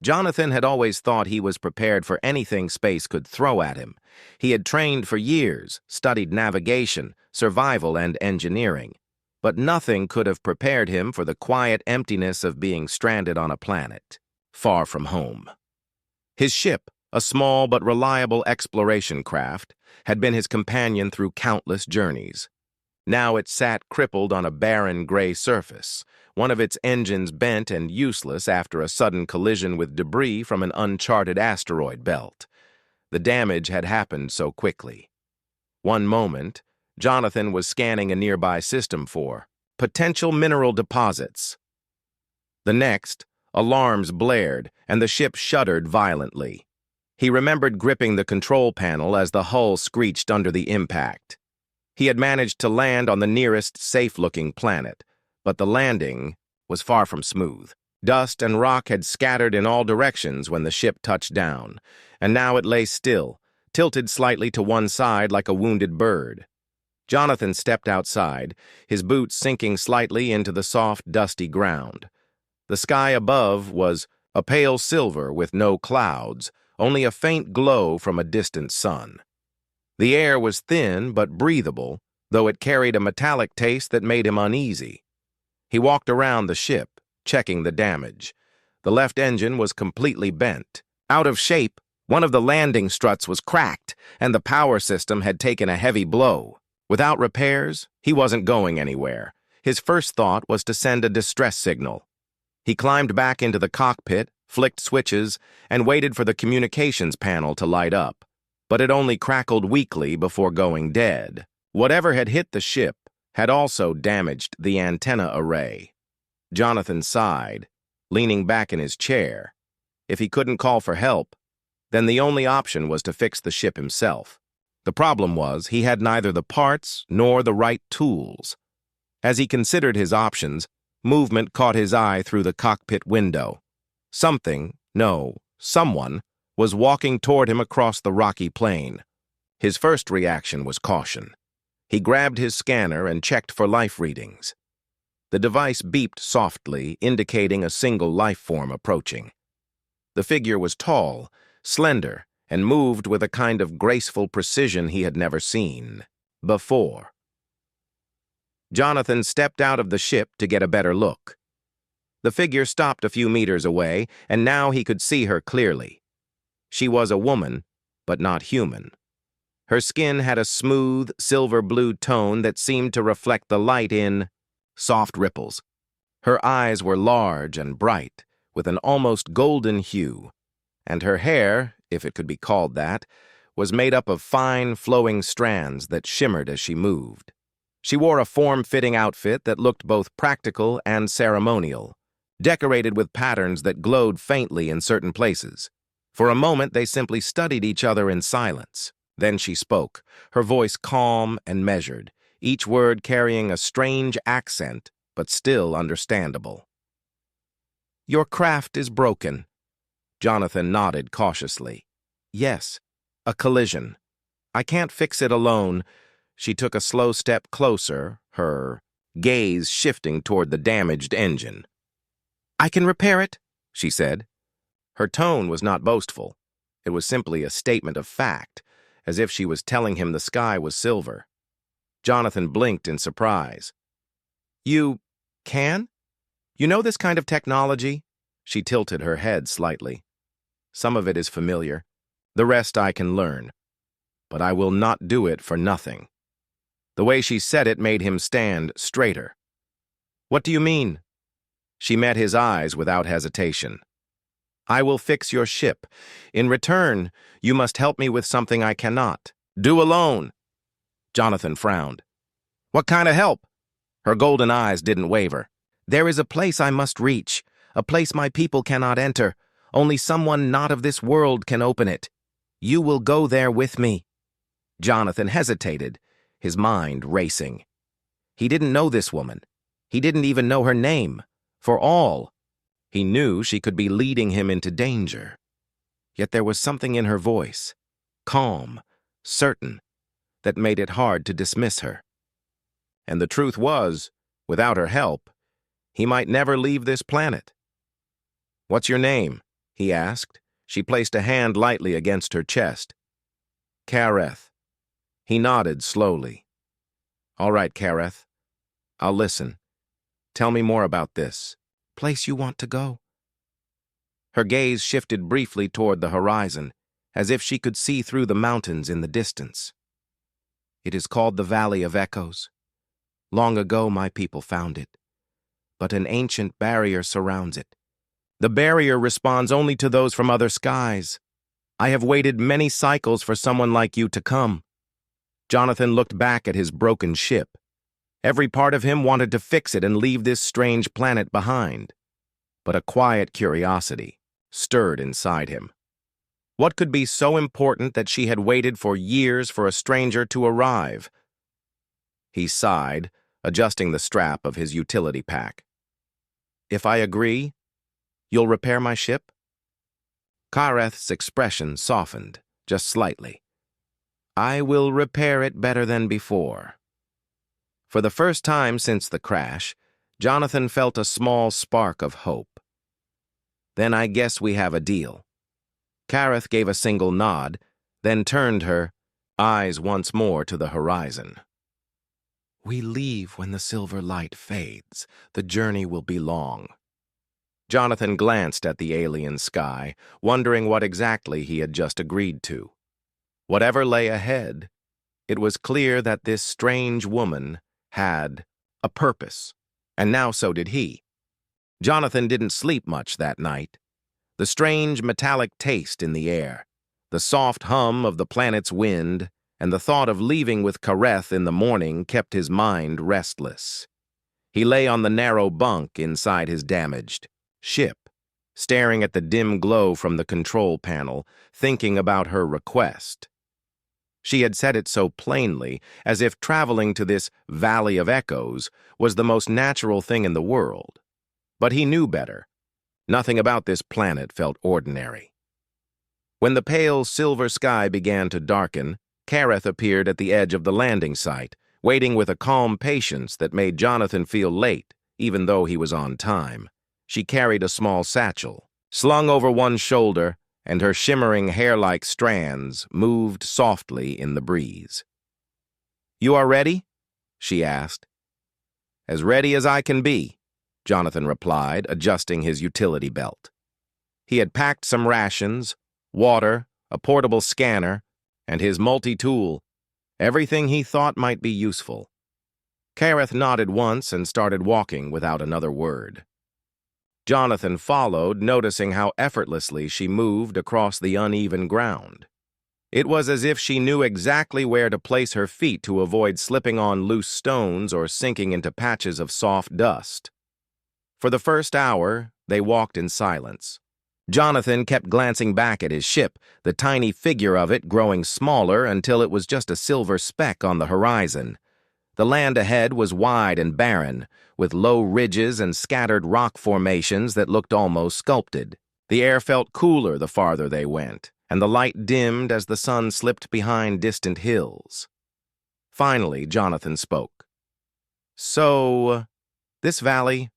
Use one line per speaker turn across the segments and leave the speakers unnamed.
Jonathan had always thought he was prepared for anything space could throw at him. He had trained for years, studied navigation, survival, and engineering. But nothing could have prepared him for the quiet emptiness of being stranded on a planet, far from home. His ship, a small but reliable exploration craft, had been his companion through countless journeys. Now it sat crippled on a barren gray surface, one of its engines bent and useless after a sudden collision with debris from an uncharted asteroid belt. The damage had happened so quickly. One moment, Jonathan was scanning a nearby system for potential mineral deposits. The next, alarms blared and the ship shuddered violently. He remembered gripping the control panel as the hull screeched under the impact. He had managed to land on the nearest safe-looking planet, but the landing was far from smooth. Dust and rock had scattered in all directions when the ship touched down, and now it lay still, tilted slightly to one side like a wounded bird. Jonathan stepped outside, his boots sinking slightly into the soft, dusty ground. The sky above was a pale silver with no clouds, only a faint glow from a distant sun. The air was thin but breathable, though it carried a metallic taste that made him uneasy. He walked around the ship, checking the damage. The left engine was completely bent. Out of shape, one of the landing struts was cracked, and the power system had taken a heavy blow. Without repairs, he wasn't going anywhere. His first thought was to send a distress signal. He climbed back into the cockpit, flicked switches, and waited for the communications panel to light up. But it only crackled weakly before going dead. Whatever had hit the ship had also damaged the antenna array. Jonathan sighed, leaning back in his chair. If he couldn't call for help, then the only option was to fix the ship himself. The problem was he had neither the parts nor the right tools. As he considered his options, movement caught his eye through the cockpit window. Someone was walking toward him across the rocky plain. His first reaction was caution. He grabbed his scanner and checked for life readings. The device beeped softly, indicating a single life form approaching. The figure was tall, slender, and moved with a kind of graceful precision he had never seen before. Jonathan stepped out of the ship to get a better look. The figure stopped a few meters away, and now he could see her clearly. She was a woman, but not human. Her skin had a smooth, silver-blue tone that seemed to reflect the light in soft ripples. Her eyes were large and bright, with an almost golden hue, and her hair, if it could be called that, was made up of fine, flowing strands that shimmered as she moved. She wore a form-fitting outfit that looked both practical and ceremonial, decorated with patterns that glowed faintly in certain places. For a moment, they simply studied each other in silence. Then she spoke, her voice calm and measured, each word carrying a strange accent, but still understandable. "Your craft is broken." Jonathan nodded cautiously. "Yes, a collision. I can't fix it alone." She took a slow step closer, her gaze shifting toward the damaged engine. "I can repair it," she said. Her tone was not boastful. It was simply a statement of fact, as if she was telling him the sky was silver. Jonathan blinked in surprise. "You can? You know this kind of technology?" She tilted her head slightly. "Some of it is familiar. The rest I can learn. But I will not do it for nothing." The way she said it made him stand straighter. "What do you mean?" She met his eyes without hesitation. "I will fix your ship. In return, you must help me with something I cannot do alone." Jonathan frowned. "What kind of help?" Her golden eyes didn't waver. "There is a place I must reach, a place my people cannot enter. Only someone not of this world can open it. You will go there with me." Jonathan hesitated, his mind racing. He didn't know this woman. He didn't even know her name. For all he knew, she could be leading him into danger. Yet there was something in her voice, calm, certain, that made it hard to dismiss her. And the truth was, without her help, he might never leave this planet. "What's your name?" he asked. She placed a hand lightly against her chest. Kareth. He nodded slowly. All right, Kareth. I'll listen. Tell me more about this. Place you want to go? Her gaze shifted briefly toward the horizon, as if she could see through the mountains in the distance. It is called the Valley of Echoes. Long ago my people found it, but an ancient barrier surrounds it. The barrier responds only to those from other skies. I have waited many cycles for someone like you to come. Jonathan looked back at his broken ship. Every part of him wanted to fix it and leave this strange planet behind. But a quiet curiosity stirred inside him. What could be so important that she had waited for years for a stranger to arrive? He sighed, adjusting the strap of his utility pack. If I agree, you'll repair my ship? Kareth's expression softened, just slightly. I will repair it better than before. For the first time since the crash, Jonathan felt a small spark of hope. Then I guess we have a deal. Kareth gave a single nod, then turned her eyes once more to the horizon. We leave when the silver light fades. The journey will be long. Jonathan glanced at the alien sky, wondering what exactly he had just agreed to. Whatever lay ahead, it was clear that this strange woman had a purpose, and now so did he. Jonathan didn't sleep much that night. The strange metallic taste in the air, the soft hum of the planet's wind, and the thought of leaving with Kareth in the morning kept his mind restless. He lay on the narrow bunk inside his damaged ship, staring at the dim glow from the control panel, thinking about her request. She had said it so plainly, as if traveling to this Valley of Echoes was the most natural thing in the world. But he knew better. Nothing about this planet felt ordinary. When the pale silver sky began to darken, Kareth appeared at the edge of the landing site, waiting with a calm patience that made Jonathan feel late, even though he was on time. She carried a small satchel, slung over one shoulder, and her shimmering hair-like strands moved softly in the breeze. You are ready? She asked. As ready as I can be, Jonathan replied, adjusting his utility belt. He had packed some rations, water, a portable scanner, and his multi-tool, everything he thought might be useful. Kareth nodded once and started walking without another word. Jonathan followed, noticing how effortlessly she moved across the uneven ground. It was as if she knew exactly where to place her feet to avoid slipping on loose stones or sinking into patches of soft dust. For the first hour, they walked in silence. Jonathan kept glancing back at his ship, the tiny figure of it growing smaller until it was just a silver speck on the horizon. The land ahead was wide and barren, with low ridges and scattered rock formations that looked almost sculpted. The air felt cooler the farther they went, and the light dimmed as the sun slipped behind distant hills. Finally, Jonathan spoke. So, this valley,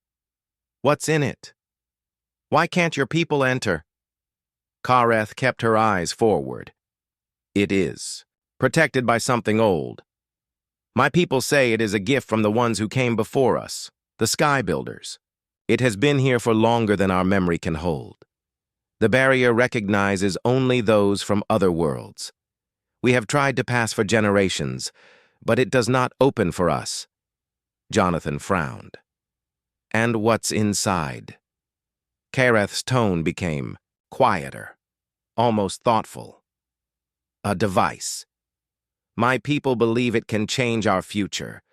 what's in it? Why can't your people enter? Kareth kept her eyes forward. It is, protected by something old. My people say it is a gift from the ones who came before us, the Sky Builders. It has been here for longer than our memory can hold. The barrier recognizes only those from other worlds. We have tried to pass for generations, but it does not open for us. Jonathan frowned. And what's inside? Kareth's tone became quieter, almost thoughtful. A device. My people believe it can change our future.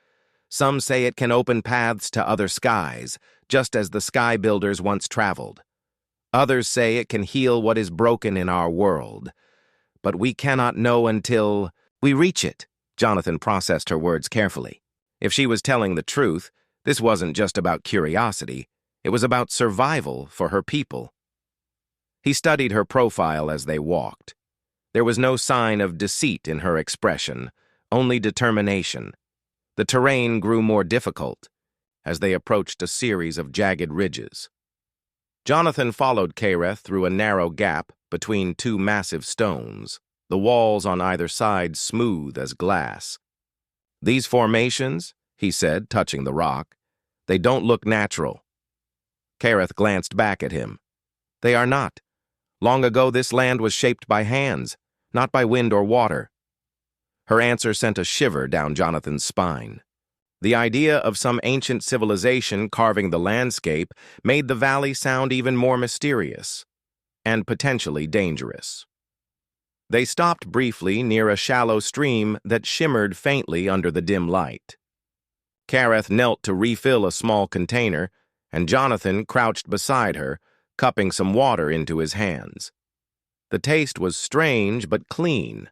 Some say it can open paths to other skies, just as the Sky Builders once traveled. Others say it can heal what is broken in our world. But we cannot know until we reach it. Jonathan processed her words carefully. If she was telling the truth, this wasn't just about curiosity. It was about survival for her people. He studied her profile as they walked. There was no sign of deceit in her expression, only determination. The terrain grew more difficult as they approached a series of jagged ridges. Jonathan followed Kareth through a narrow gap between two massive stones, the walls on either side smooth as glass. "These formations," he said, touching the rock, "they don't look natural." Kareth glanced back at him. "They are not. Long ago this land was shaped by hands, not by wind or water." Her answer sent a shiver down Jonathan's spine. The idea of some ancient civilization carving the landscape made the valley sound even more mysterious and potentially dangerous. They stopped briefly near a shallow stream that shimmered faintly under the dim light. Kareth knelt to refill a small container, and Jonathan crouched beside her, cupping some water into his hands. The taste was strange but clean.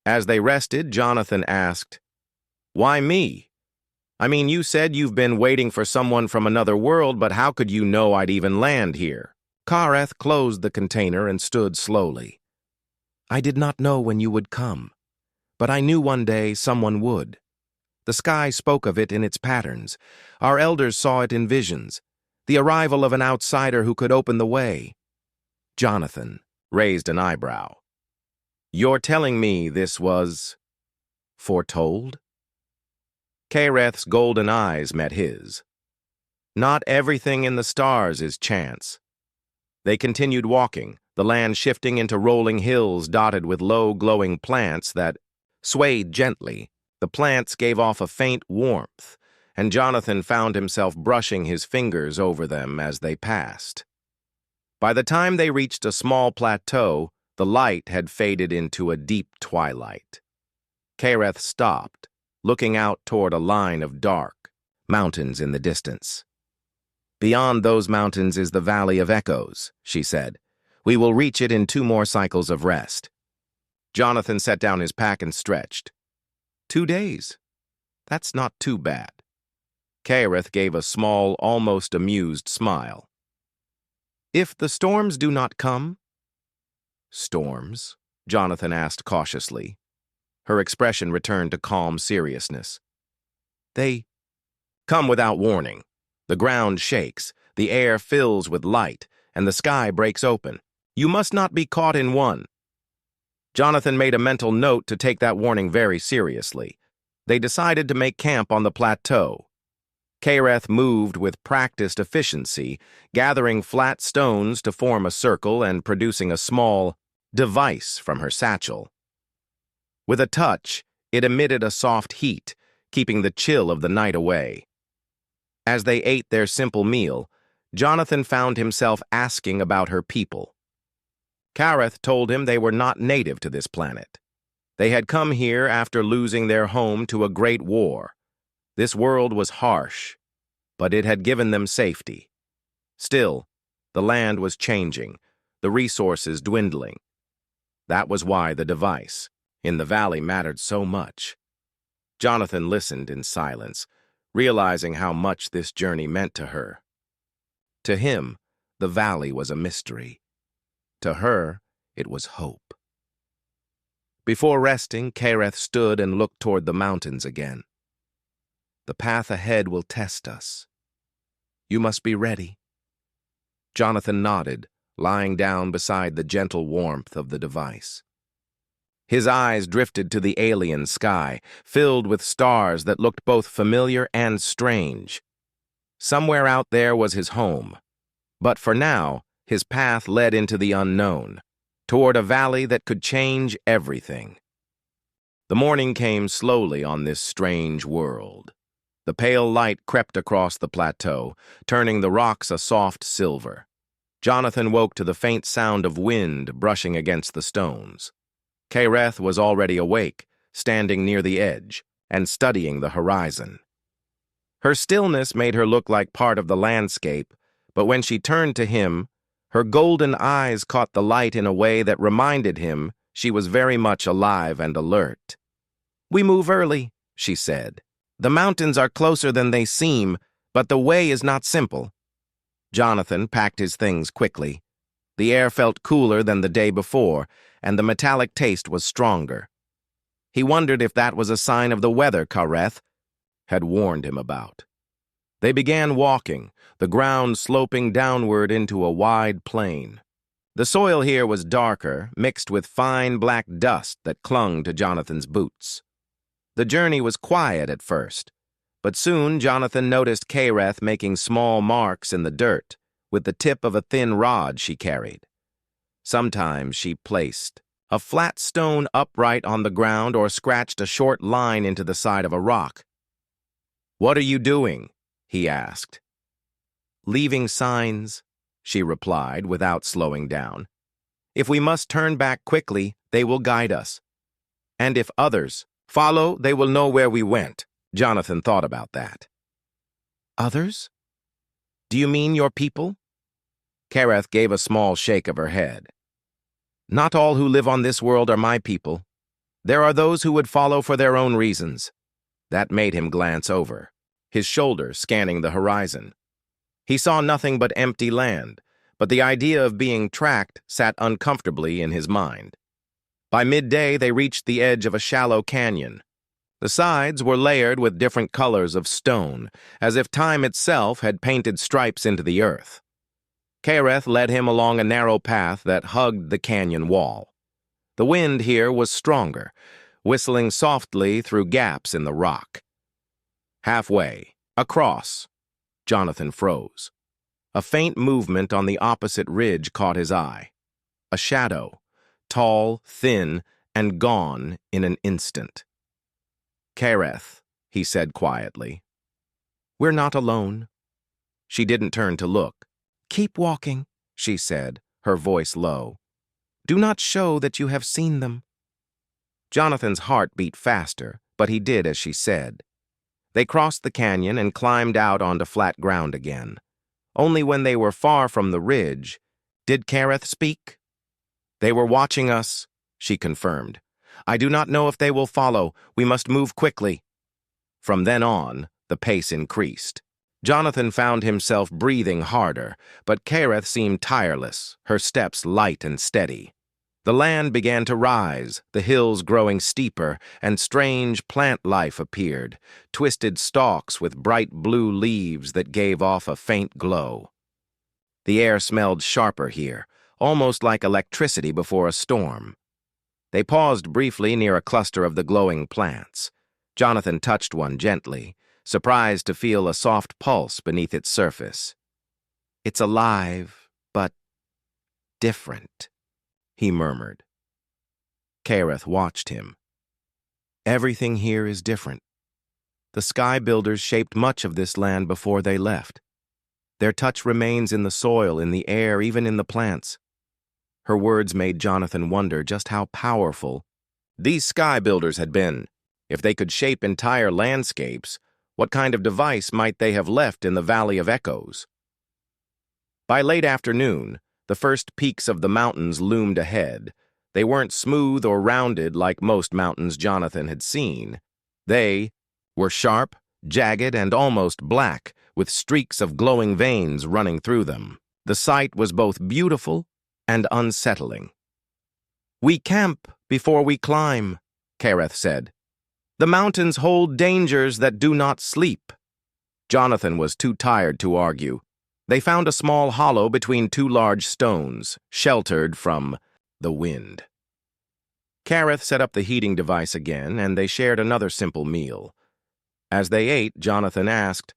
As they rested, Jonathan asked, "Why me? I mean, you said you've been waiting for someone from another world, but how could you know I'd even land here?" Kareth closed the container and stood slowly. "I did not know when you would come, but I knew one day someone would. The sky spoke of it in its patterns. Our elders saw it in visions, the arrival of an outsider who could open the way." Jonathan raised an eyebrow. "You're telling me this was foretold?" Kareth's golden eyes met his. "Not everything in the stars is chance." They continued walking, the land shifting into rolling hills dotted with low, glowing plants that swayed gently. The plants gave off a faint warmth, and Jonathan found himself brushing his fingers over them as they passed. By the time they reached a small plateau, the light had faded into a deep twilight. Kareth stopped, looking out toward a line of dark mountains in the distance. "Beyond those mountains is the Valley of Echoes," she said. "We will reach it in 2 more cycles of rest." Jonathan set down his pack and stretched. 2 days? That's not too bad. Kareth gave a small, almost amused smile. "If the storms do not come?" "Storms?" Jonathan asked cautiously. Her expression returned to calm seriousness. "They come without warning. The ground shakes, the air fills with light, and the sky breaks open. You must not be caught in one." Jonathan made a mental note to take that warning very seriously. They decided to make camp on the plateau. Kareth moved with practiced efficiency, gathering flat stones to form a circle and producing a small device from her satchel. With a touch, it emitted a soft heat, keeping the chill of the night away. As they ate their simple meal, Jonathan found himself asking about her people. Kareth told him they were not native to this planet. They had come here after losing their home to a great war. This world was harsh, but it had given them safety. Still, the land was changing, the resources dwindling. That was why the device in the valley mattered so much. Jonathan listened in silence, realizing how much this journey meant to her. To him, the valley was a mystery. To her, it was hope. Before resting, Kareth stood and looked toward the mountains again. "The path ahead will test us. You must be ready." Jonathan nodded, lying down beside the gentle warmth of the device. His eyes drifted to the alien sky, filled with stars that looked both familiar and strange. Somewhere out there was his home. But for now, his path led into the unknown, toward a valley that could change everything. The morning came slowly on this strange world. The pale light crept across the plateau, turning the rocks a soft silver. Jonathan woke to the faint sound of wind brushing against the stones. Kareth was already awake, standing near the edge, and studying the horizon. Her stillness made her look like part of the landscape, but when she turned to him, her golden eyes caught the light in a way that reminded him she was very much alive and alert. "We move early," she said. "The mountains are closer than they seem, but the way is not simple." Jonathan packed his things quickly. The air felt cooler than the day before, and the metallic taste was stronger. He wondered if that was a sign of the weather Kareth had warned him about. They began walking, the ground sloping downward into a wide plain. The soil here was darker, mixed with fine black dust that clung to Jonathan's boots. The journey was quiet at first, but soon Jonathan noticed Kareth making small marks in the dirt with the tip of a thin rod she carried. Sometimes she placed a flat stone upright on the ground or scratched a short line into the side of a rock. "What are you doing?" he asked. "Leaving signs," she replied without slowing down. "If we must turn back quickly, they will guide us. And if others follow, they will know where we went." Jonathan thought about that. "Others? Do you mean your people?" Kareth gave a small shake of her head. "Not all who live on this world are my people. There are those who would follow for their own reasons." That made him glance over, his shoulders scanning the horizon. He saw nothing but empty land, but the idea of being tracked sat uncomfortably in his mind. By midday, they reached the edge of a shallow canyon. The sides were layered with different colors of stone, as if time itself had painted stripes into the earth. Kareth led him along a narrow path that hugged the canyon wall. The wind here was stronger, whistling softly through gaps in the rock. Halfway, across, Jonathan froze. A faint movement on the opposite ridge caught his eye. A shadow, tall, thin, and gone in an instant. "Kareth," he said quietly. "We're not alone." She didn't turn to look. "Keep walking," she said, her voice low. "Do not show that you have seen them." Jonathan's heart beat faster, but he did as she said. They crossed the canyon and climbed out onto flat ground again. Only when they were far from the ridge did Kareth speak. "They were watching us," she confirmed. "I do not know if they will follow. We must move quickly." From then on, the pace increased. Jonathan found himself breathing harder, but Kareth seemed tireless, her steps light and steady. The land began to rise, the hills growing steeper, and strange plant life appeared, twisted stalks with bright blue leaves that gave off a faint glow. The air smelled sharper here, almost like electricity before a storm. They paused briefly near a cluster of the glowing plants. Jonathan touched one gently, surprised to feel a soft pulse beneath its surface. "It's alive, but different," he murmured. Kareth watched him. "Everything here is different. The sky builders shaped much of this land before they left. Their touch remains in the soil, in the air, even in the plants." Her words made Jonathan wonder just how powerful these sky builders had been. If they could shape entire landscapes, what kind of device might they have left in the Valley of Echoes? By late afternoon, the first peaks of the mountains loomed ahead. They weren't smooth or rounded like most mountains Jonathan had seen. They were sharp, jagged, and almost black, with streaks of glowing veins running through them. The sight was both beautiful and unsettling. "We camp before we climb," Kareth said. "The mountains hold dangers that do not sleep." Jonathan was too tired to argue. They found a small hollow between two large stones, sheltered from the wind. Kareth set up the heating device again, and they shared another simple meal. As they ate, Jonathan asked,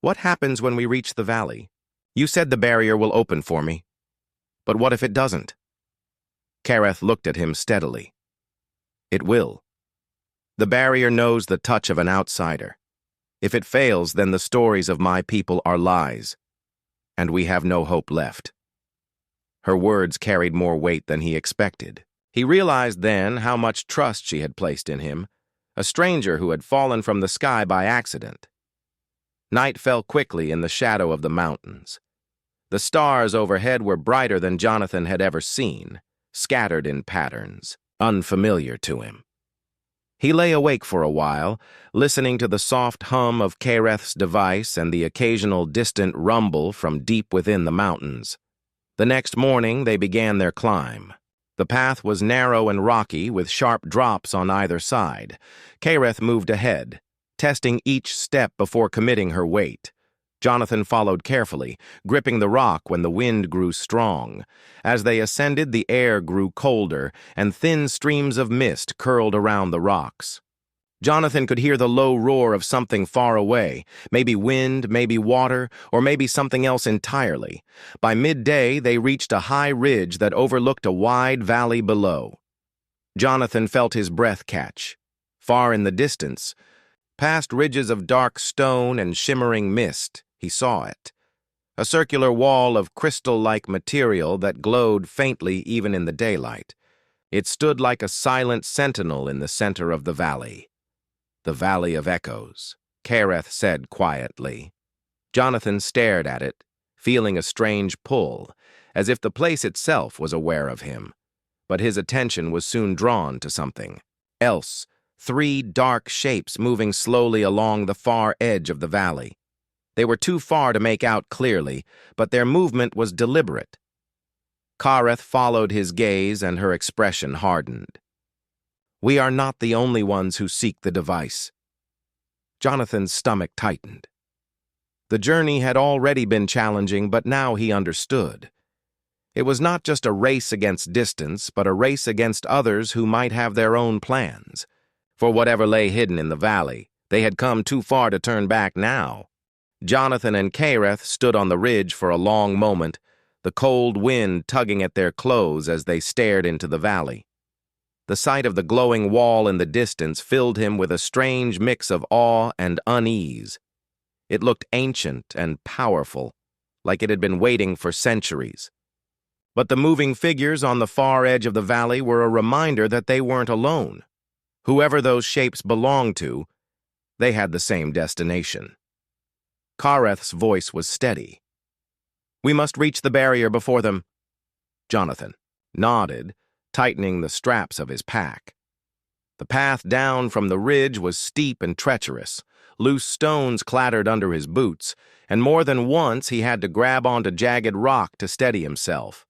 "What happens when we reach the valley? You said the barrier will open for me. But what if it doesn't?" Kareth looked at him steadily. "It will. The barrier knows the touch of an outsider. If it fails, then the stories of my people are lies, and we have no hope left." Her words carried more weight than he expected. He realized then how much trust she had placed in him, a stranger who had fallen from the sky by accident. Night fell quickly in the shadow of the mountains. The stars overhead were brighter than Jonathan had ever seen, scattered in patterns, unfamiliar to him. He lay awake for a while, listening to the soft hum of Kareth's device and the occasional distant rumble from deep within the mountains. The next morning, they began their climb. The path was narrow and rocky, with sharp drops on either side. Kareth moved ahead, testing each step before committing her weight. Jonathan followed carefully, gripping the rock when the wind grew strong. As they ascended, the air grew colder, and thin streams of mist curled around the rocks. Jonathan could hear the low roar of something far away, maybe wind, maybe water, or maybe something else entirely. By midday, they reached a high ridge that overlooked a wide valley below. Jonathan felt his breath catch. Far in the distance, past ridges of dark stone and shimmering mist, he saw it. A circular wall of crystal-like material that glowed faintly even in the daylight. It stood like a silent sentinel in the center of the valley. The Valley of Echoes, Kareth said quietly. Jonathan stared at it, feeling a strange pull, as if the place itself was aware of him. But his attention was soon drawn to something else. 3 dark shapes moving slowly along the far edge of the valley. They were too far to make out clearly, but their movement was deliberate. Kareth followed his gaze and her expression hardened. We are not the only ones who seek the device. Jonathan's stomach tightened. The journey had already been challenging, but now he understood. It was not just a race against distance, but a race against others who might have their own plans. For whatever lay hidden in the valley, they had come too far to turn back now. Jonathan and Kareth stood on the ridge for a long moment, the cold wind tugging at their clothes as they stared into the valley. The sight of the glowing wall in the distance filled him with a strange mix of awe and unease. It looked ancient and powerful, like it had been waiting for centuries. But the moving figures on the far edge of the valley were a reminder that they weren't alone. Whoever those shapes belonged to, they had the same destination. Kareth's voice was steady. We must reach the barrier before them. Jonathan nodded, tightening the straps of his pack. The path down from the ridge was steep and treacherous. Loose stones clattered under his boots, and more than once he had to grab onto jagged rock to steady himself.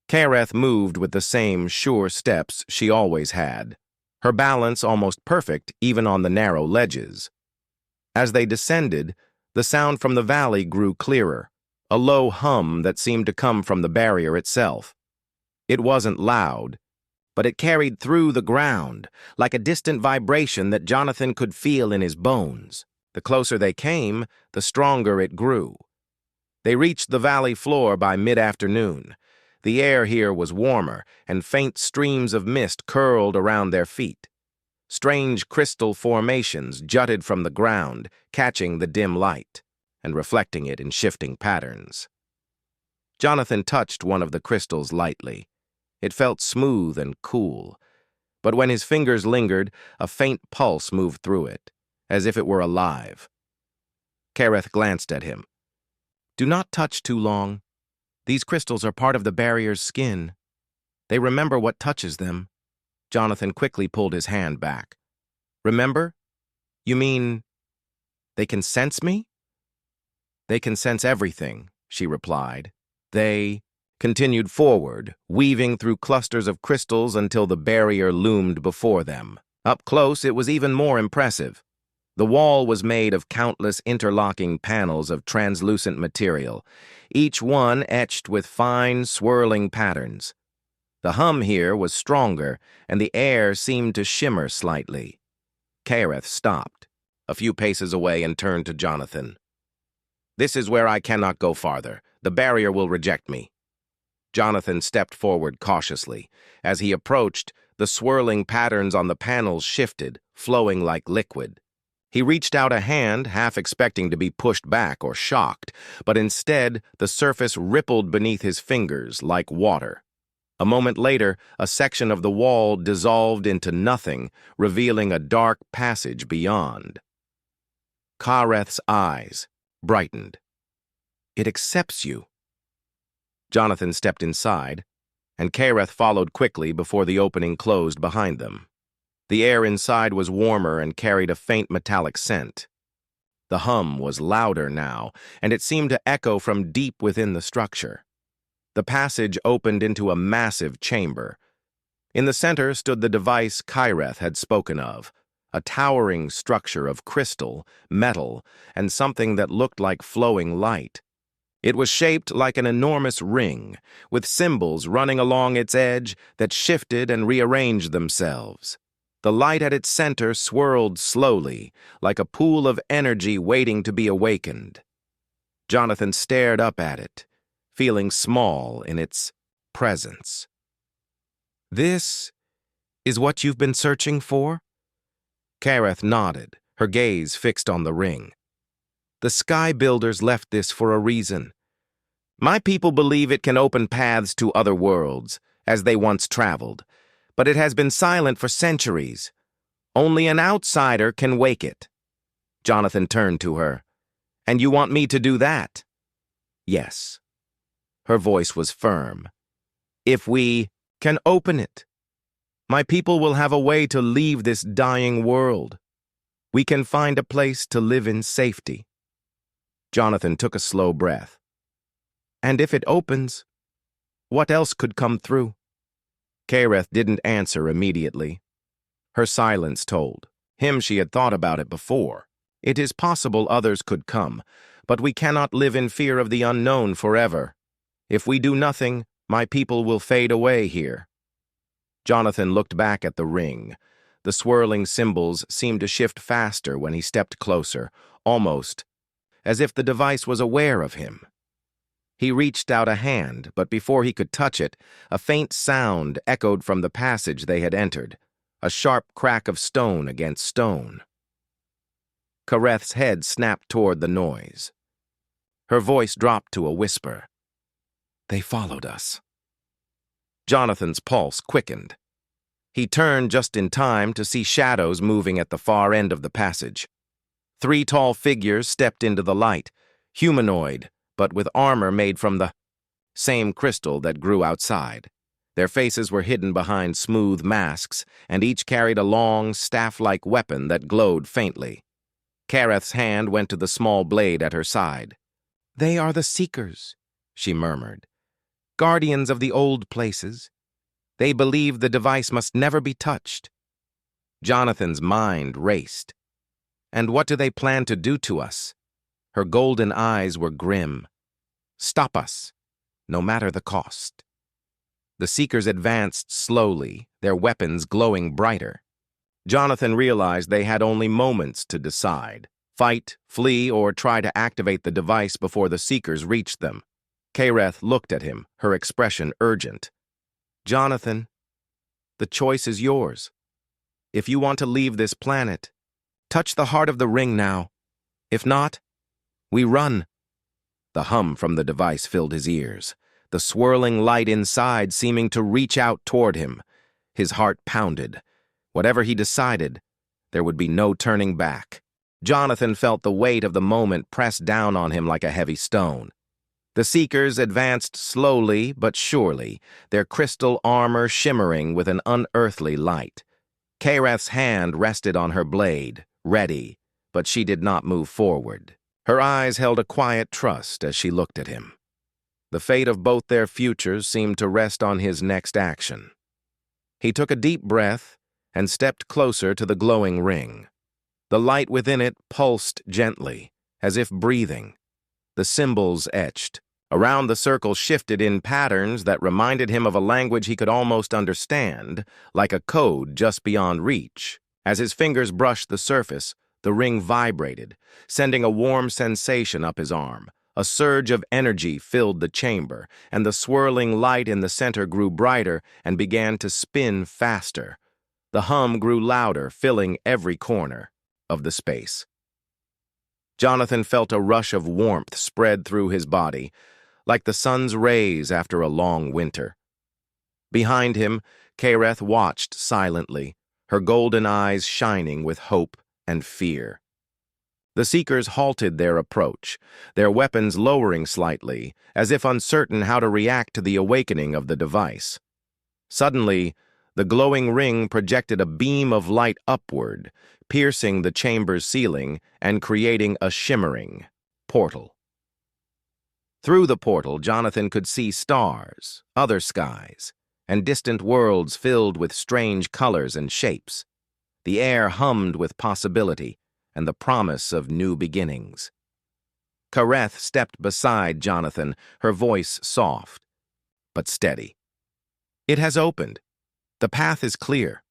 Kareth moved with the same sure steps she always had, her balance almost perfect even on the narrow ledges. As they descended, the sound from the valley grew clearer, a low hum that seemed to come from the barrier itself. It wasn't loud, but it carried through the ground, like a distant vibration that Jonathan could feel in his bones. The closer they came, the stronger it grew. They reached the valley floor by mid-afternoon. The air here was warmer, and faint streams of mist curled around their feet. Strange crystal formations jutted from the ground, catching the dim light and reflecting it in shifting patterns. Jonathan touched one of the crystals lightly. It felt smooth and cool, but when his fingers lingered, a faint pulse moved through it, as if it were alive. Kareth glanced at him. Do not touch too long. These crystals are part of the barrier's skin. They remember what touches them. Jonathan quickly pulled his hand back. Remember? You mean they can sense me? They can sense everything, she replied. They continued forward, weaving through clusters of crystals until the barrier loomed before them. Up close, it was even more impressive. The wall was made of countless interlocking panels of translucent material, each one etched with fine, swirling patterns. The hum here was stronger, and the air seemed to shimmer slightly. Kareth stopped, a few paces away, and turned to Jonathan. This is where I cannot go farther. The barrier will reject me. Jonathan stepped forward cautiously. As he approached, the swirling patterns on the panels shifted, flowing like liquid. He reached out a hand, half expecting to be pushed back or shocked, but instead the surface rippled beneath his fingers like water. A moment later, a section of the wall dissolved into nothing, revealing a dark passage beyond. Kareth's eyes brightened. It accepts you. Jonathan stepped inside, and Kareth followed quickly before the opening closed behind them. The air inside was warmer and carried a faint metallic scent. The hum was louder now, and it seemed to echo from deep within the structure. The passage opened into a massive chamber. In the center stood the device Kareth had spoken of, a towering structure of crystal, metal, and something that looked like flowing light. It was shaped like an enormous ring, with symbols running along its edge that shifted and rearranged themselves. The light at its center swirled slowly, like a pool of energy waiting to be awakened. Jonathan stared up at it, feeling small in its presence. "This is what you've been searching for?" Kareth nodded, her gaze fixed on the ring. "The Sky Builders left this for a reason. My people believe it can open paths to other worlds, as they once traveled, but it has been silent for centuries. Only an outsider can wake it." Jonathan turned to her. "And you want me to do that?" "Yes." Her voice was firm. "If we can open it, my people will have a way to leave this dying world. We can find a place to live in safety." Jonathan took a slow breath. "And if it opens, what else could come through?" Kareth didn't answer immediately. Her silence told him she had thought about it before. It is possible others could come, but we cannot live in fear of the unknown forever. If we do nothing, my people will fade away here. Jonathan looked back at the ring. The swirling symbols seemed to shift faster when he stepped closer, almost as if the device was aware of him. He reached out a hand, but before he could touch it, a faint sound echoed from the passage they had entered, a sharp crack of stone against stone. Kareth's head snapped toward the noise. Her voice dropped to a whisper. "They followed us." Jonathan's pulse quickened. He turned just in time to see shadows moving at the far end of the passage. 3 tall figures stepped into the light, humanoid, but with armor made from the same crystal that grew outside. Their faces were hidden behind smooth masks, and each carried a long, staff-like weapon that glowed faintly. Kareth's hand went to the small blade at her side. "They are the Seekers," she murmured. "Guardians of the old places. They believe the device must never be touched." Jonathan's mind raced. "And what do they plan to do to us?" Her golden eyes were grim. "Stop us, no matter the cost." The Seekers advanced slowly, their weapons glowing brighter. Jonathan realized they had only moments to decide: fight, flee, or try to activate the device before the Seekers reached them. Kareth looked at him, her expression urgent. "Jonathan, the choice is yours. If you want to leave this planet, touch the heart of the ring now. If not, we run." The hum from the device filled his ears, the swirling light inside seeming to reach out toward him. His heart pounded. Whatever he decided, there would be no turning back. Jonathan felt the weight of the moment press down on him like a heavy stone. The Seekers advanced slowly but surely, their crystal armor shimmering with an unearthly light. Kareth's hand rested on her blade, ready, but she did not move forward. Her eyes held a quiet trust as she looked at him. The fate of both their futures seemed to rest on his next action. He took a deep breath and stepped closer to the glowing ring. The light within it pulsed gently, as if breathing. The symbols etched. Around the circle shifted in patterns that reminded him of a language he could almost understand, like a code just beyond reach. As his fingers brushed the surface, the ring vibrated, sending a warm sensation up his arm. A surge of energy filled the chamber, and the swirling light in the center grew brighter and began to spin faster. The hum grew louder, filling every corner of the space. Jonathan felt a rush of warmth spread through his body, like the sun's rays after a long winter. Behind him, Kareth watched silently, her golden eyes shining with hope and fear. The Seekers halted their approach, their weapons lowering slightly, as if uncertain how to react to the awakening of the device. Suddenly, the glowing ring projected a beam of light upward, piercing the chamber's ceiling and creating a shimmering portal. Through the portal, Jonathan could see stars, other skies, and distant worlds filled with strange colors and shapes. The air hummed with possibility and the promise of new beginnings. Kareth stepped beside Jonathan, her voice soft, but steady. "It has opened. The path is clear."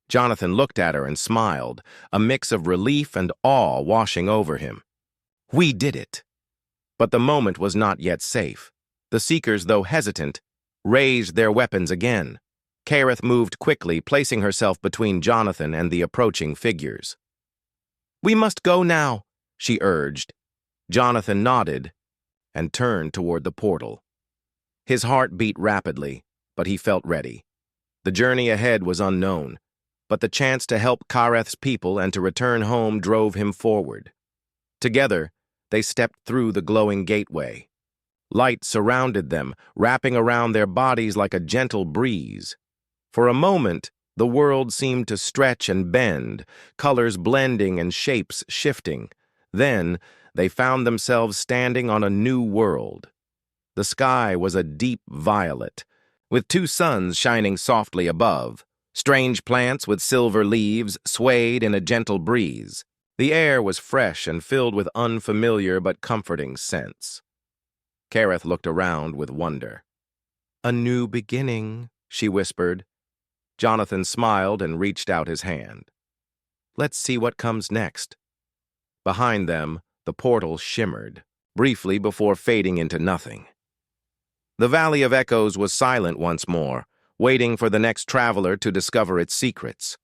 Jonathan looked at her and smiled, a mix of relief and awe washing over him. "We did it." But the moment was not yet safe. The Seekers, though hesitant, raised their weapons again. Kareth moved quickly, placing herself between Jonathan and the approaching figures. "We must go now," she urged. Jonathan nodded and turned toward the portal. His heart beat rapidly, but he felt ready. The journey ahead was unknown, but the chance to help Kareth's people and to return home drove him forward. Together, they stepped through the glowing gateway. Light surrounded them, wrapping around their bodies like a gentle breeze. For a moment, the world seemed to stretch and bend, colors blending and shapes shifting. Then, they found themselves standing on a new world. The sky was a deep violet, with two suns shining softly above. Strange plants with silver leaves swayed in a gentle breeze. The air was fresh and filled with unfamiliar but comforting scents. Kareth looked around with wonder. "A new beginning," she whispered. Jonathan smiled and reached out his hand. "Let's see what comes next." Behind them, the portal shimmered, briefly before fading into nothing. The Valley of Echoes was silent once more, waiting for the next traveler to discover its secrets.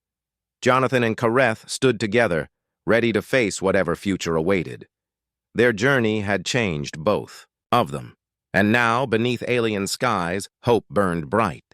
Jonathan and Kareth stood together, ready to face whatever future awaited. Their journey had changed both of them, and now, beneath alien skies, hope burned bright.